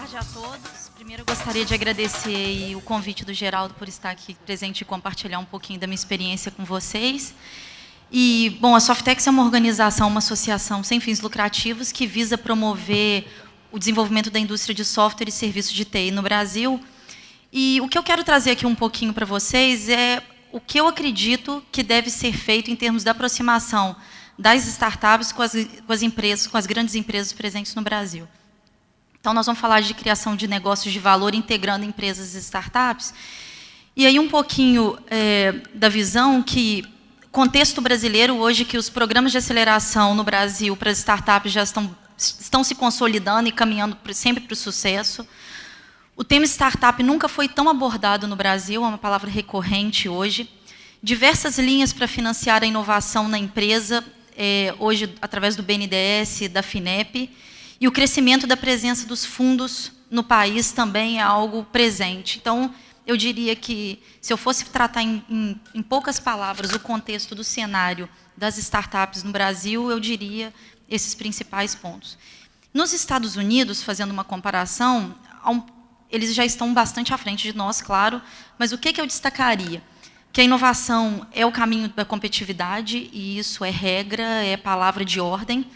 tarde a todos. Primeiro, eu gostaria de agradecer o convite do Geraldo por estar aqui presente e compartilhar um pouquinho da minha experiência com vocês. E, bom, a Softex é uma organização, uma associação sem fins lucrativos que visa promover o desenvolvimento da indústria de software e serviços de TI no Brasil. E o que eu quero trazer aqui um pouquinho para vocês é o que eu acredito que deve ser feito em termos da aproximação das startups com as empresas, com as grandes empresas presentes no Brasil. Então, nós vamos falar de criação de negócios de valor integrando empresas e startups. E aí um pouquinho da visão que, contexto brasileiro hoje, que os programas de aceleração no Brasil para as startups já estão se consolidando e caminhando sempre para o sucesso. O tema startup nunca foi tão abordado no Brasil, é uma palavra recorrente hoje. Diversas linhas para financiar a inovação na empresa, hoje através do BNDES, da FINEP, e o crescimento da presença dos fundos no país também é algo presente. Então, eu diria que, se eu fosse tratar em poucas palavras o contexto do cenário das startups no Brasil, eu diria esses principais pontos. Nos Estados Unidos, fazendo uma comparação, eles já estão bastante à frente de nós, claro, mas o que eu destacaria? Que a inovação é o caminho da competitividade, e isso é regra, é palavra de ordem.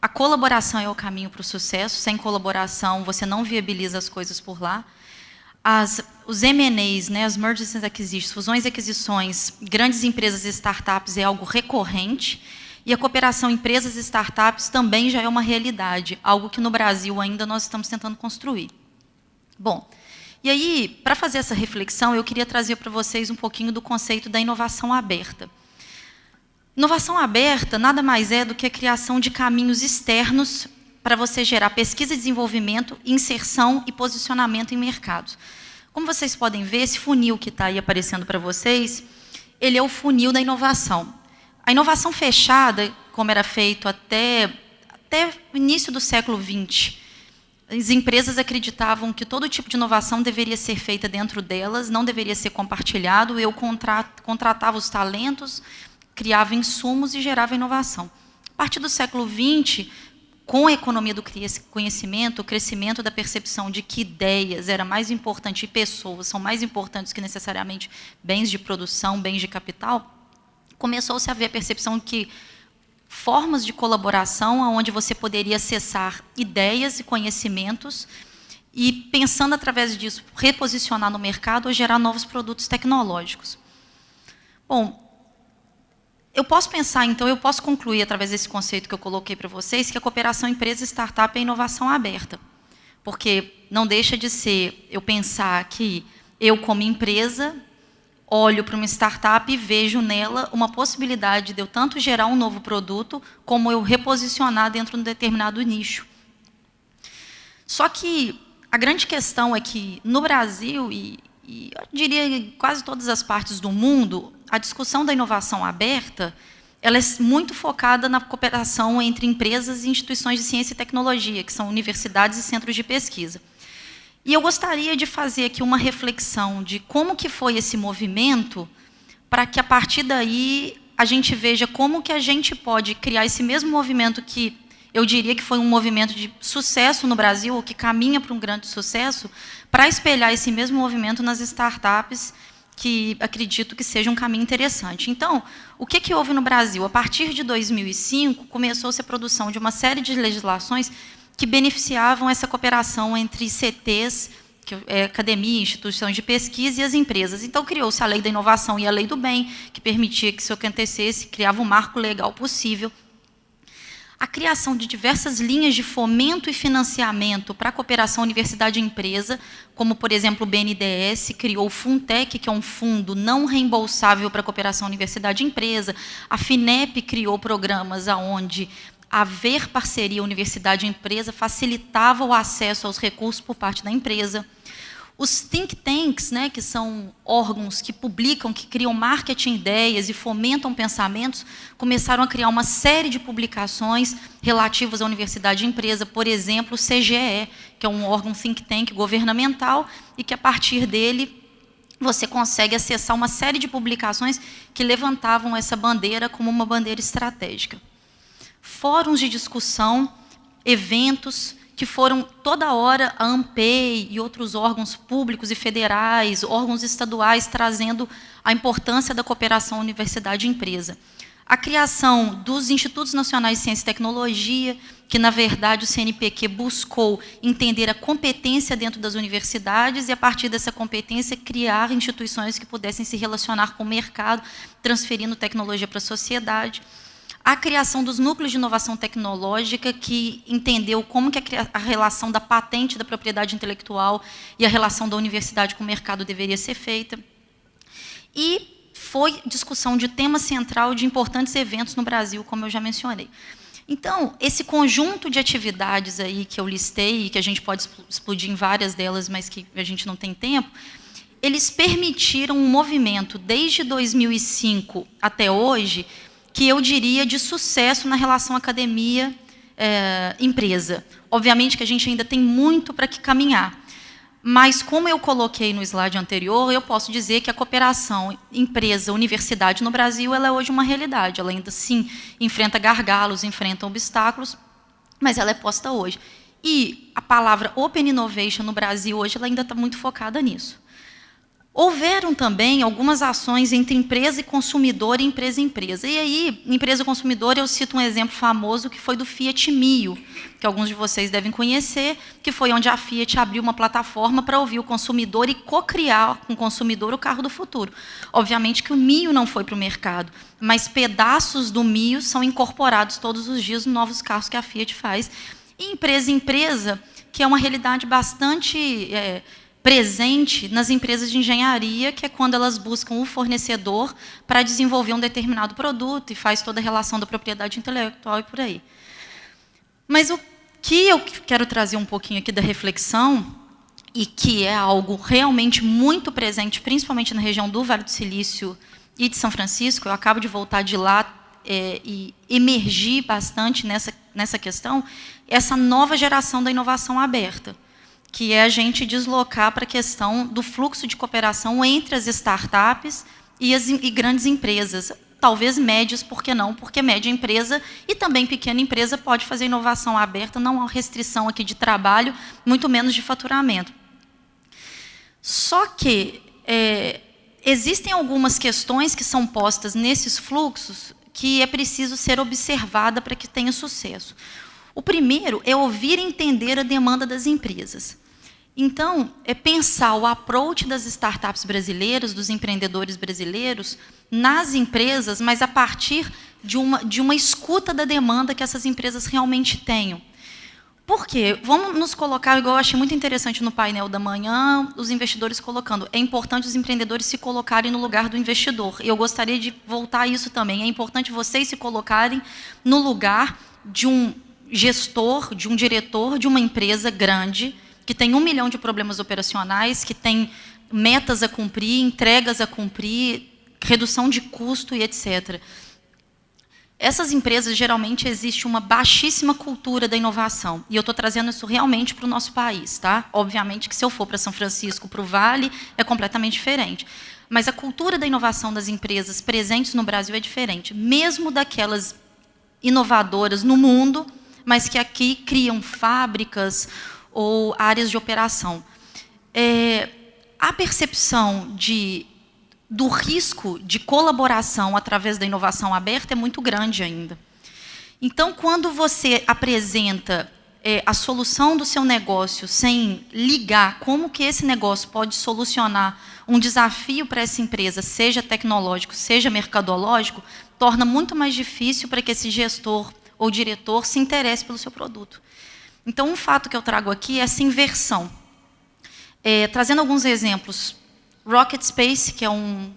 A colaboração é o caminho para o sucesso. Sem colaboração, você não viabiliza as coisas por lá. Os M&As, né, as Mergers and Acquisitions, fusões e aquisições, grandes empresas e startups é algo recorrente. E a cooperação empresas e startups também já é uma realidade, algo que no Brasil ainda nós estamos tentando construir. Bom, e aí, para fazer essa reflexão, eu queria trazer para vocês um pouquinho do conceito da inovação aberta. Inovação aberta nada mais é do que a criação de caminhos externos para você gerar pesquisa e desenvolvimento, inserção e posicionamento em mercados. Como vocês podem ver, esse funil que está aí aparecendo para vocês, ele é o funil da inovação. A inovação fechada, como era feito até o início do século XX, as empresas acreditavam que todo tipo de inovação deveria ser feita dentro delas, não deveria ser compartilhado. Eu contratava os talentos, criava insumos e gerava inovação. A partir do século XX, com a economia do conhecimento, o crescimento da percepção de que ideias era mais importante e pessoas são mais importantes que necessariamente bens de produção, bens de capital, começou-se a ver a percepção que formas de colaboração onde você poderia acessar ideias e conhecimentos e, pensando através disso, reposicionar no mercado ou gerar novos produtos tecnológicos. Bom, eu posso pensar, então, eu posso concluir, através desse conceito que eu coloquei para vocês, que a cooperação empresa-startup é inovação aberta. Porque não deixa de ser eu pensar que eu, como empresa, olho para uma startup e vejo nela uma possibilidade de eu tanto gerar um novo produto, como eu reposicionar dentro de um determinado nicho. Só que a grande questão é que, no Brasil, e eu diria em quase todas as partes do mundo, a discussão da inovação aberta, ela é muito focada na cooperação entre empresas e instituições de ciência e tecnologia, que são universidades e centros de pesquisa. E eu gostaria de fazer aqui uma reflexão de como que foi esse movimento, para que, a partir daí, a gente veja como que a gente pode criar esse mesmo movimento que eu diria que foi um movimento de sucesso no Brasil, ou que caminha para um grande sucesso, para espelhar esse mesmo movimento nas startups, que acredito que seja um caminho interessante. Então, o que houve no Brasil? A partir de 2005, começou-se a produção de uma série de legislações que beneficiavam essa cooperação entre CTs, que é academia, instituições de pesquisa, e as empresas. Então, criou-se a Lei da Inovação e a Lei do Bem, que permitia que isso acontecesse, criava um marco legal possível. A criação de diversas linhas de fomento e financiamento para a cooperação universidade-empresa, como, por exemplo, o BNDES criou o Funtech, que é um fundo não reembolsável para a cooperação universidade-empresa. A FINEP criou programas onde haver parceria universidade-empresa facilitava o acesso aos recursos por parte da empresa. Os think tanks, né, que são órgãos que publicam, que criam marketing ideias e fomentam pensamentos, começaram a criar uma série de publicações relativas à universidade e empresa, por exemplo, o CGE, que é um órgão think tank governamental, e que, a partir dele, você consegue acessar uma série de publicações que levantavam essa bandeira como uma bandeira estratégica. Fóruns de discussão, eventos que foram toda hora a ANPEI e outros órgãos públicos e federais, órgãos estaduais, trazendo a importância da cooperação universidade-empresa. A criação dos Institutos Nacionais de Ciência e Tecnologia, que, na verdade, o CNPq buscou entender a competência dentro das universidades e, a partir dessa competência, criar instituições que pudessem se relacionar com o mercado, transferindo tecnologia para a sociedade. A criação dos núcleos de inovação tecnológica, que entendeu como que a relação da patente da propriedade intelectual e a relação da universidade com o mercado deveria ser feita. E foi discussão de tema central de importantes eventos no Brasil, como eu já mencionei. Então, esse conjunto de atividades aí que eu listei, que a gente pode explodir em várias delas, mas que a gente não tem tempo, eles permitiram um movimento, desde 2005 até hoje, que eu diria de sucesso na relação academia-empresa. Obviamente que a gente ainda tem muito para que caminhar, mas, como eu coloquei no slide anterior, eu posso dizer que a cooperação empresa-universidade no Brasil ela é hoje uma realidade. Ela ainda, sim, enfrenta gargalos, enfrenta obstáculos, mas ela é posta hoje. E a palavra Open Innovation no Brasil hoje ela ainda está muito focada nisso. Houveram também algumas ações entre empresa e consumidor e empresa. E aí, empresa e consumidor, eu cito um exemplo famoso que foi do Fiat Mio, que alguns de vocês devem conhecer, que foi onde a Fiat abriu uma plataforma para ouvir o consumidor e co-criar com o consumidor o carro do futuro. Obviamente que o Mio não foi para o mercado, mas pedaços do Mio são incorporados todos os dias nos novos carros que a Fiat faz. E empresa, que é uma realidade bastante presente nas empresas de engenharia, que é quando elas buscam o fornecedor para desenvolver um determinado produto e faz toda a relação da propriedade intelectual e por aí. Mas o que eu quero trazer um pouquinho aqui da reflexão, e que é algo realmente muito presente, principalmente na região do Vale do Silício e de São Francisco, eu acabo de voltar de lá e emergi bastante nessa questão, essa nova geração da inovação aberta, que é a gente deslocar para a questão do fluxo de cooperação entre as startups e grandes empresas. Talvez médias, por que não? Porque média empresa e também pequena empresa pode fazer inovação aberta, não há restrição aqui de trabalho, muito menos de faturamento. Só que existem algumas questões que são postas nesses fluxos que é preciso ser observada para que tenha sucesso. O primeiro é ouvir e entender a demanda das empresas. Então, é pensar o approach das startups brasileiras, dos empreendedores brasileiros, nas empresas, mas a partir de uma escuta da demanda que essas empresas realmente tenham. Por quê? Vamos nos colocar, igual eu achei muito interessante no painel da manhã, os investidores colocando, é importante os empreendedores se colocarem no lugar do investidor. Eu gostaria de voltar a isso também. É importante vocês se colocarem no lugar de um gestor, de um diretor de uma empresa grande, que tem 1 milhão de problemas operacionais, que tem metas a cumprir, entregas a cumprir, redução de custo e etc. Essas empresas, geralmente, existe uma baixíssima cultura da inovação. E eu estou trazendo isso realmente para o nosso país. Tá? Obviamente que se eu for para São Francisco, para o Vale, é completamente diferente. Mas a cultura da inovação das empresas presentes no Brasil é diferente. Mesmo daquelas inovadoras no mundo, mas que aqui criam fábricas ou áreas de operação. A percepção do risco de colaboração através da inovação aberta é muito grande ainda. Então, quando você apresenta a solução do seu negócio sem ligar como que esse negócio pode solucionar um desafio para essa empresa, seja tecnológico, seja mercadológico, torna muito mais difícil para que esse gestor ou diretor se interesse pelo seu produto. Então, um fato que eu trago aqui é essa inversão. Trazendo alguns exemplos. Rocket Space, que é um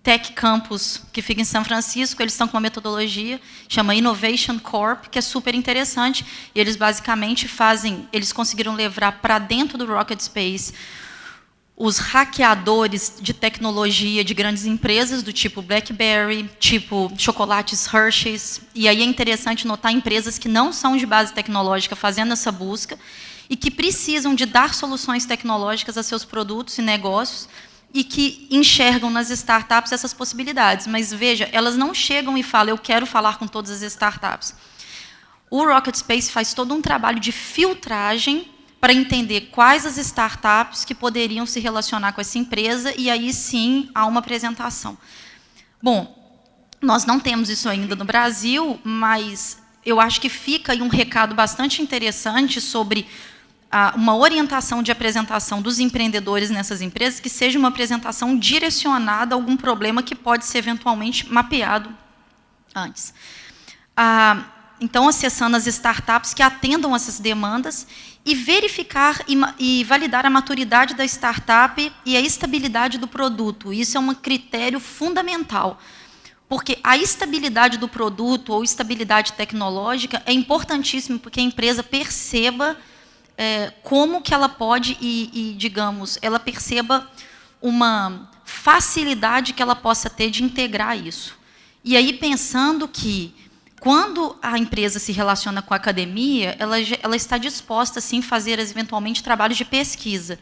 tech campus que fica em São Francisco, eles estão com uma metodologia, chama Innovation Corp, que é super interessante, e eles basicamente eles conseguiram levar para dentro do Rocket Space os hackeadores de tecnologia de grandes empresas, do tipo BlackBerry, tipo chocolates Hershey's. E aí é interessante notar empresas que não são de base tecnológica fazendo essa busca e que precisam de dar soluções tecnológicas a seus produtos e negócios e que enxergam nas startups essas possibilidades. Mas, veja, elas não chegam e falam, eu quero falar com todas as startups. O Rocket Space faz todo um trabalho de filtragem para entender quais as startups que poderiam se relacionar com essa empresa, e aí sim há uma apresentação. Bom, nós não temos isso ainda no Brasil, mas eu acho que fica aí um recado bastante interessante sobre uma orientação de apresentação dos empreendedores nessas empresas, que seja uma apresentação direcionada a algum problema que pode ser eventualmente mapeado antes. Então, acessando as startups que atendam essas demandas e verificar e validar a maturidade da startup e a estabilidade do produto. Isso é um critério fundamental, porque a estabilidade do produto ou estabilidade tecnológica é importantíssimo porque a empresa perceba como que ela pode digamos, ela perceba uma facilidade que ela possa ter de integrar isso. E aí, pensando que, quando a empresa se relaciona com a academia, ela está disposta, sim, a fazer, eventualmente, trabalhos de pesquisa.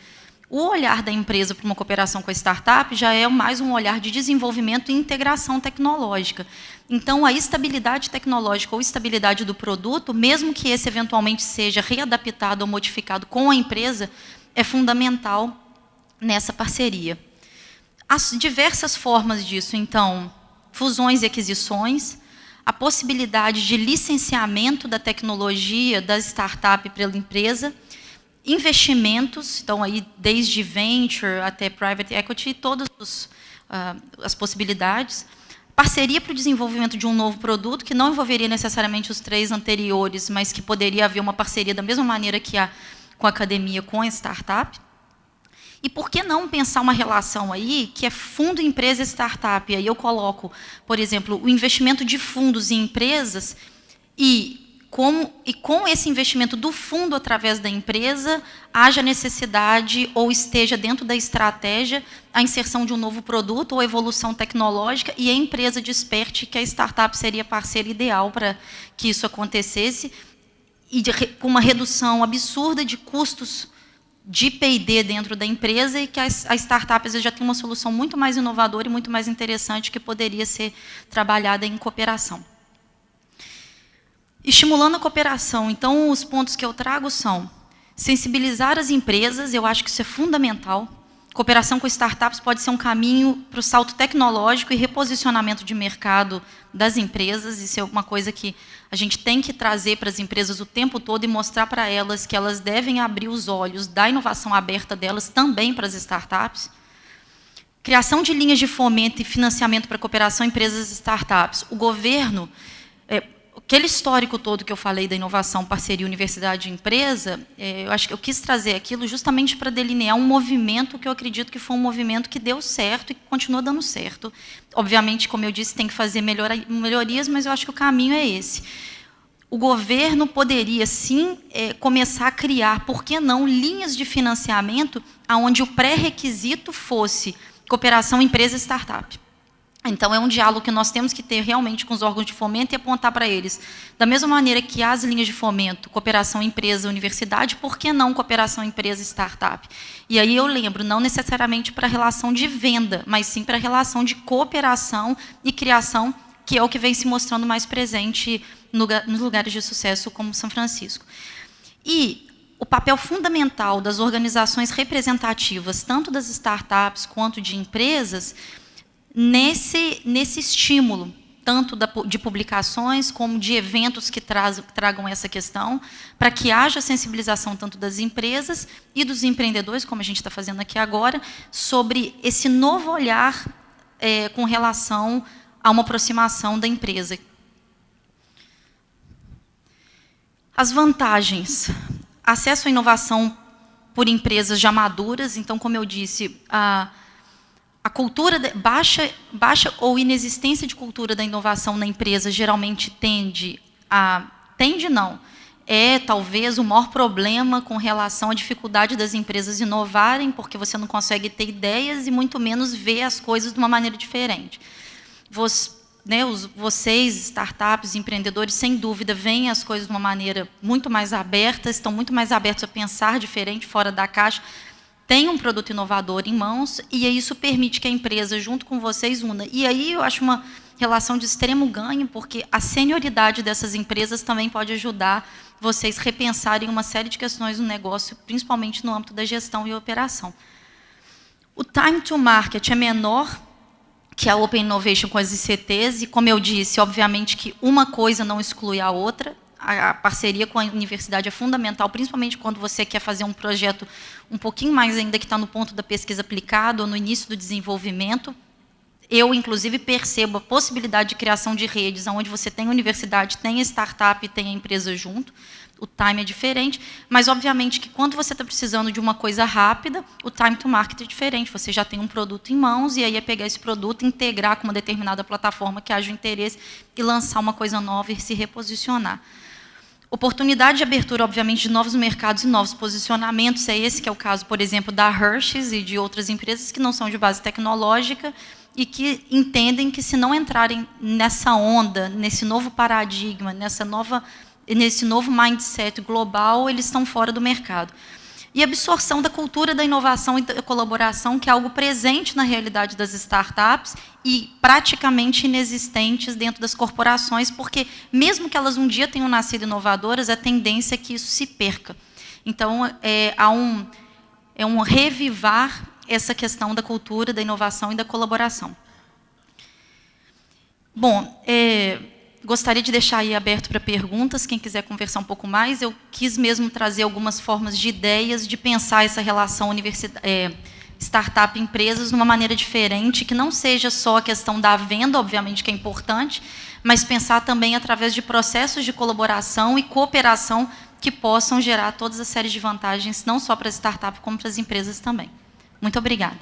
O olhar da empresa para uma cooperação com a startup já é mais um olhar de desenvolvimento e integração tecnológica. Então, a estabilidade tecnológica ou estabilidade do produto, mesmo que esse eventualmente seja readaptado ou modificado com a empresa, é fundamental nessa parceria. As diversas formas disso, então, fusões e aquisições, a possibilidade de licenciamento da tecnologia da startup pela empresa, investimentos, então aí desde venture até private equity, todas as possibilidades, parceria para o desenvolvimento de um novo produto, que não envolveria necessariamente os 3 anteriores, mas que poderia haver uma parceria da mesma maneira que com a academia, com a startup. E por que não pensar uma relação aí que é fundo, empresa e startup? E aí eu coloco, por exemplo, o investimento de fundos em empresas com esse investimento do fundo através da empresa, haja necessidade ou esteja dentro da estratégia a inserção de um novo produto ou evolução tecnológica, e a empresa desperte que a startup seria parceira ideal para que isso acontecesse, e com uma redução absurda de custos de P&D dentro da empresa, e que a startup às vezes já tem uma solução muito mais inovadora e muito mais interessante que poderia ser trabalhada em cooperação. Estimulando a cooperação, então, os pontos que eu trago são sensibilizar as empresas, eu acho que isso é fundamental. Cooperação com startups pode ser um caminho para o salto tecnológico e reposicionamento de mercado das empresas. Isso é uma coisa que a gente tem que trazer para as empresas o tempo todo e mostrar para elas que elas devem abrir os olhos da inovação aberta delas também para as startups. Criação de linhas de fomento e financiamento para cooperação empresas e startups. O governo, aquele histórico todo que eu falei da inovação, parceria, universidade e empresa, eu acho que eu quis trazer aquilo justamente para delinear um movimento que eu acredito que foi um movimento que deu certo e que continua dando certo. Obviamente, como eu disse, tem que fazer melhorias, mas eu acho que o caminho é esse. O governo poderia, sim, começar a criar, por que não, linhas de financiamento onde o pré-requisito fosse cooperação empresa e startup. Então, é um diálogo que nós temos que ter realmente com os órgãos de fomento e apontar para eles. Da mesma maneira que as linhas de fomento, cooperação empresa-universidade, por que não cooperação empresa-startup? E aí eu lembro, não necessariamente para a relação de venda, mas sim para a relação de cooperação e criação, que é o que vem se mostrando mais presente nos lugares de sucesso como São Francisco. E o papel fundamental das organizações representativas, tanto das startups quanto de empresas, nesse estímulo, tanto de publicações como de eventos que tragam essa questão, para que haja sensibilização tanto das empresas e dos empreendedores, como a gente está fazendo aqui agora, sobre esse novo olhar com relação a uma aproximação da empresa. As vantagens. Acesso à inovação por empresas já maduras. Então, como eu disse, a cultura baixa ou inexistência de cultura da inovação na empresa geralmente é talvez o maior problema com relação à dificuldade das empresas inovarem, porque você não consegue ter ideias e muito menos ver as coisas de uma maneira diferente. Vocês, startups, empreendedores, sem dúvida, veem as coisas de uma maneira muito mais aberta, estão muito mais abertos a pensar diferente, fora da caixa, tem um produto inovador em mãos, e isso permite que a empresa, junto com vocês, una. E aí eu acho uma relação de extremo ganho, porque a senioridade dessas empresas também pode ajudar vocês repensarem uma série de questões no negócio, principalmente no âmbito da gestão e operação. O time to market é menor que a Open Innovation com as ICTs, e como eu disse, obviamente que uma coisa não exclui a outra. A parceria com a universidade é fundamental, principalmente quando você quer fazer um projeto um pouquinho mais ainda que está no ponto da pesquisa aplicada ou no início do desenvolvimento. Eu, inclusive, percebo a possibilidade de criação de redes, onde você tem a universidade, tem a startup e tem a empresa junto. O time é diferente, mas, obviamente, que quando você está precisando de uma coisa rápida, o time to market é diferente. Você já tem um produto em mãos, e aí é pegar esse produto, integrar com uma determinada plataforma que haja interesse e lançar uma coisa nova e se reposicionar. Oportunidade de abertura, obviamente, de novos mercados e novos posicionamentos. É esse que é o caso, por exemplo, da Hershey's e de outras empresas que não são de base tecnológica e que entendem que, se não entrarem nessa onda, nesse novo paradigma, nesse novo mindset global, eles estão fora do mercado. E absorção da cultura da inovação e da colaboração, que é algo presente na realidade das startups e praticamente inexistentes dentro das corporações, porque, mesmo que elas um dia tenham nascido inovadoras, a tendência é que isso se perca. Então, há um revivar essa questão da cultura, da inovação e da colaboração. Bom, gostaria de deixar aí aberto para perguntas, quem quiser conversar um pouco mais. Eu quis mesmo trazer algumas formas de ideias de pensar essa relação startup-empresas de uma maneira diferente, que não seja só a questão da venda, obviamente que é importante, mas pensar também através de processos de colaboração e cooperação que possam gerar todas as séries de vantagens, não só para as startups, como para as empresas também. Muito obrigada.